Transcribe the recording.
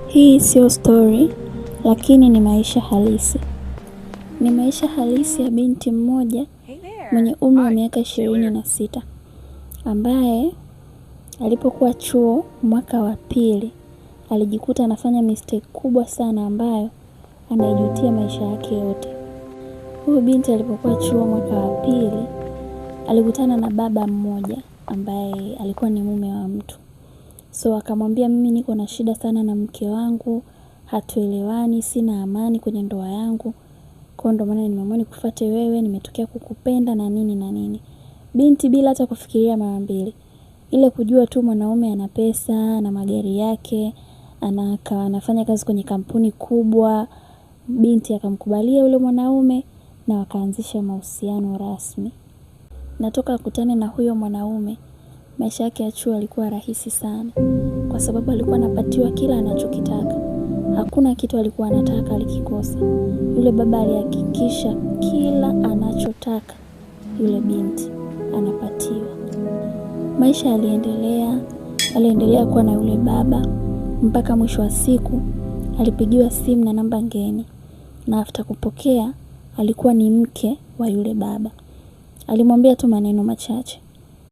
Hii sio story, lakini ni maisha halisi. Ni maisha halisi ya binti mmoja mwenye umri wa miaka 26 ambaye alipokuwa chuo mwaka wa pili alijikuta anafanya mistake kubwa sana ambayo anaijutia maisha yake yote. Huyu binti alipokuwa chuo mwaka wa pili alikutana na baba mmoja ambaye alikuwa ni mume wa mtu. So akamwambia, mimi niko na shida sana na mke wangu, hatuelewani, sina amani kwenye ndoa yangu. Kwa ndo maana nimeamua nikufuate wewe, nimetokea kukupenda na nini na nini. Binti bila hata kufikiria mara mbili, ile kujua tu mwanaume ana pesa na magari yake, anafanya kazi kwenye kampuni kubwa, binti akamkubalia yule mwanaume na wakaanzisha mahusiano rasmi. Natoka kukutana na huyo mwanaume, maisha yake ya chuo yalikuwa rahisi sana kwa sababu alikuwa anapatiwa kila anachokitaka. Hakuna kitu alikuwa anataka alikikosa. Yule baba alihakikisha kila anachotaka yule binti anapatiwa. Maisha aliendelea kuwa na yule baba mpaka mwisho wa siku alipigiwa simu na namba ngeni, na after kupokea alikuwa ni mke wa yule baba. Alimwambia tu maneno machache,